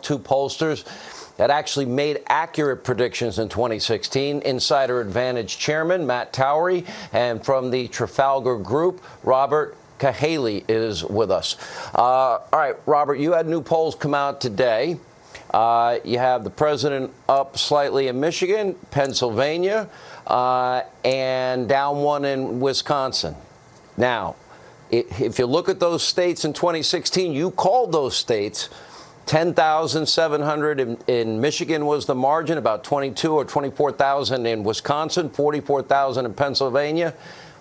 Two pollsters that actually made accurate predictions in 2016. Insider Advantage Chairman Matt Towery, and from the Trafalgar Group, Robert Cahaly is with us. All right, Robert, you had new polls come out today. You have the president up slightly in Michigan, Pennsylvania, and down one in Wisconsin. Now, if you look at those states in 2016, you called those states. 10,700 in Michigan was the margin, about 22 or 24,000 in Wisconsin, 44,000 in Pennsylvania.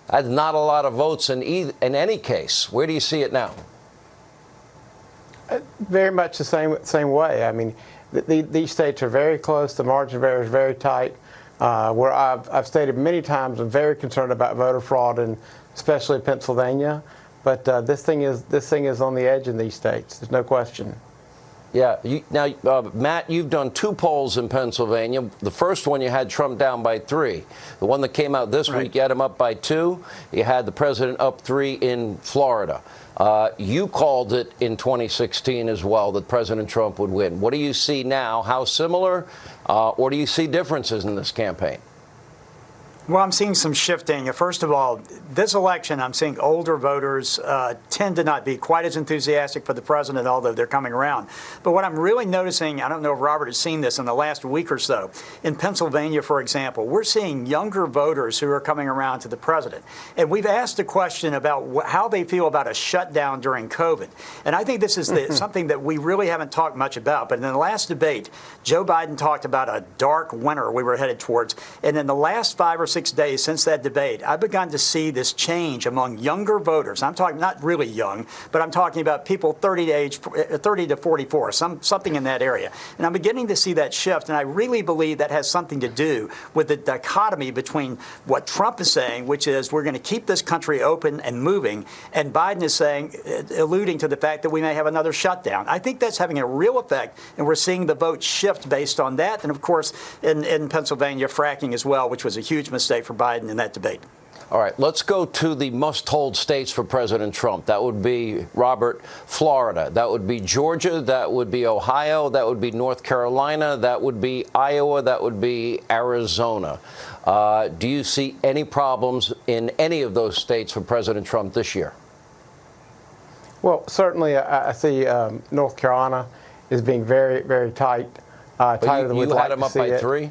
That's not a lot of votes in any case. Where do you see it now? Very much the same way. I mean, these states are very close. The margin is very tight. Where I've stated many times, I'm very concerned about voter fraud, and especially Pennsylvania. But this thing is on the edge in these states. There's no question. Yeah. Matt, you've done two polls in Pennsylvania. The first one, you had Trump down by 3. The one that came out this week, you had him up by 2. You had the president up 3 in Florida. You called it in 2016 as well that President Trump would win. What do you see now? How similar, or do you see differences in this campaign? Well, I'm seeing some shifting. First of all, this election, I'm seeing older voters tend to not be quite as enthusiastic for the president, although they're coming around. But what I'm really noticing, I don't know if Robert has seen this in the last week or so, in Pennsylvania, for example, we're seeing younger voters who are coming around to the president. And we've asked a question about how they feel about a shutdown during COVID. And I think this is something that we really haven't talked much about. But in the last debate, Joe Biden talked about a dark winter we were headed towards. And in the last 5 or 6 days since that debate, I've begun to see this change among younger voters. I'm talking not really young, but I'm talking about people 30 to 44, something in that area. And I'm beginning to see that shift, and I really believe that has something to do with the dichotomy between what Trump is saying, which is we're going to keep this country open and moving, and Biden is saying, alluding to the fact that we may have another shutdown. I think that's having a real effect, and we're seeing the vote shift based on that. And of course, in Pennsylvania, fracking as well, which was a huge mistake for Biden in that debate. All right, let's go to the must-hold states for President Trump. That would be, Robert, Florida. That would be Georgia. That would be Ohio. That would be North Carolina. That would be Iowa. That would be Arizona. Do you see any problems in any of those states for President Trump this year? Well, certainly I see North Carolina is being very, very tight. Tighter than we'd like to see it. You had him up by 3?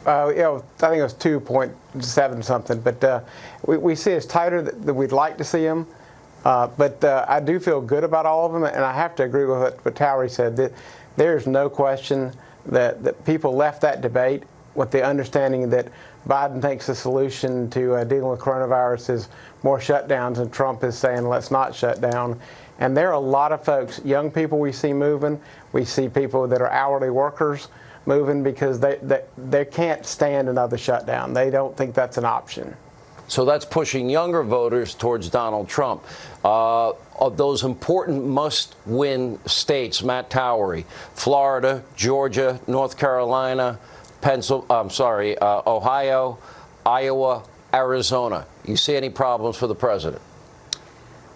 I think it was 2.7 something, but we see it's tighter than we'd like to see him. But I do feel good about all of them, and I have to agree with what Towery said. That there's no question that people left that debate with the understanding that Biden thinks the solution to dealing with coronavirus is more shutdowns, and Trump is saying let's not shut down. And there are a lot of folks, young people we see moving. We see people that are hourly workers moving because they can't stand another shutdown. They don't think that's an option. So that's pushing younger voters towards Donald Trump. Of those important must-win states, Matt Towery, Florida, Georgia, North Carolina, Ohio, Iowa, Arizona. You see any problems for the president?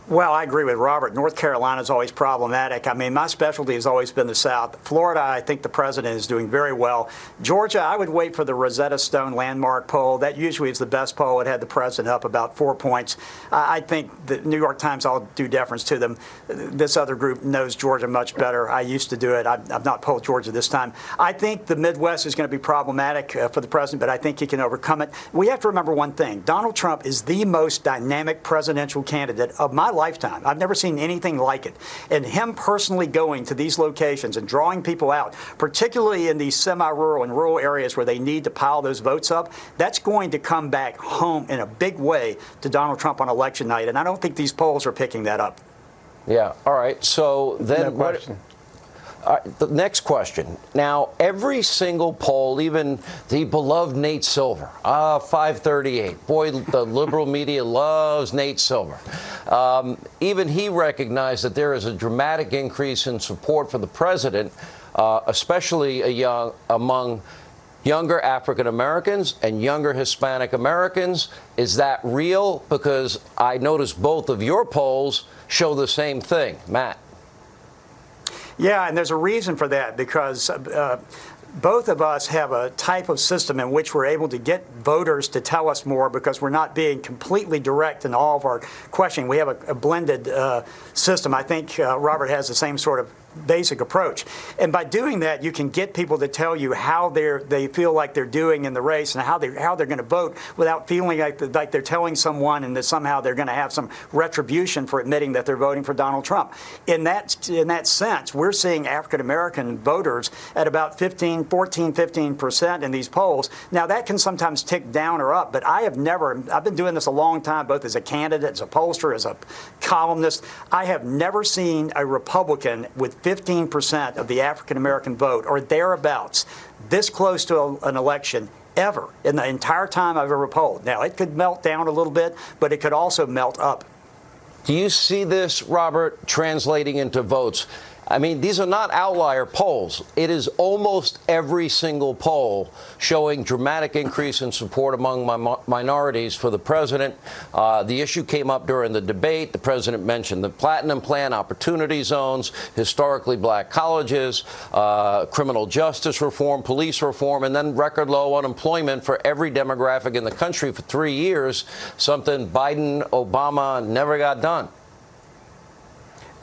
Well, I agree with Robert. North Carolina is always problematic. I mean, my specialty has always been the South. Florida, I think the president is doing very well. Georgia, I would wait for the Rosetta Stone landmark poll. That usually is the best poll. It had the president up about 4 points. I think the New York Times, I'll do deference to them. This other group knows Georgia much better. I used to do it. I've not polled Georgia this time. I think the Midwest is going to be problematic for the president, but I think he can overcome it. We have to remember one thing. Donald Trump is the most dynamic presidential candidate of my lifetime. I've never seen anything like it. And him personally going to these locations and drawing people out, particularly in these semi-rural and rural areas where they need to pile those votes up, that's going to come back home in a big way to Donald Trump on election night. And I don't think these polls are picking that up. Yeah. All right. So then no question. The next question. Now, every single poll, even the beloved Nate Silver, 538. Boy, the liberal media loves Nate Silver. Even he recognized that there is a dramatic increase in support for the president, especially among younger African Americans and younger Hispanic Americans. Is that real? Because I noticed both of your polls show the same thing. Matt. Yeah, and there's a reason for that, because both of us have a type of system in which we're able to get voters to tell us more because we're not being completely direct in all of our questioning. We have a blended system. I think Robert has the same sort of basic approach. And by doing that, you can get people to tell you how they feel like they're doing in the race and how they're going to vote without feeling like they're telling someone and that somehow they're going to have some retribution for admitting that they're voting for Donald Trump. In that sense, we're seeing African American voters at about 15% in these polls. Now that can sometimes tick down or up, but I've been doing this a long time, both as a candidate, as a pollster, as a columnist. I have never seen a Republican with 15% of the African American vote or thereabouts this close to an election ever in the entire time I've ever polled. Now, it could melt down a little bit, but it could also melt up. Do you see this, Robert, translating into votes? I mean, these are not outlier polls. It is almost every single poll showing dramatic increase in support among minorities for the president. The issue came up during the debate. The president mentioned the Platinum Plan, opportunity zones, historically black colleges, criminal justice reform, police reform, and then record low unemployment for every demographic in the country for 3 years, something Biden, Obama never got done.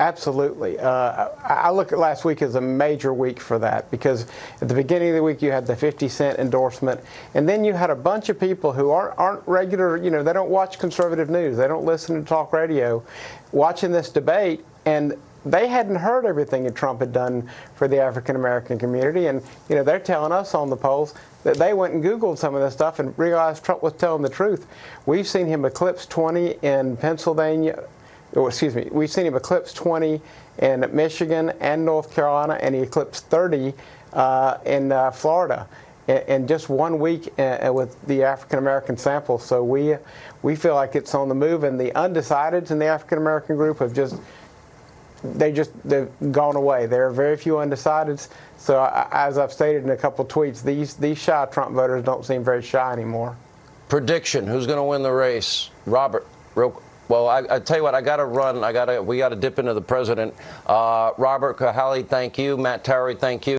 Absolutely. I look at last week as a major week for that, because at the beginning of the week you had the 50-cent endorsement, and then you had a bunch of people who aren't regular, they don't watch conservative news, they don't listen to talk radio, watching this debate, and they hadn't heard everything that Trump had done for the African American community, and they're telling us on the polls that they went and Googled some of this stuff and realized Trump was telling the truth. We've seen him eclipse 20 in Pennsylvania. We've seen him eclipse 20 in Michigan and North Carolina, and he eclipsed 30 in Florida in just 1 week with the African American sample. So we feel like it's on the move, and the undecideds in the African American group have they've gone away. There are very few undecideds. So as I've stated in a couple of tweets, these shy Trump voters don't seem very shy anymore. Prediction: who's going to win the race? Robert, real quick. Well, I tell you what, I got to run. We got to dip into the president. Robert Cahaly, thank you. Matt Towery, thank you.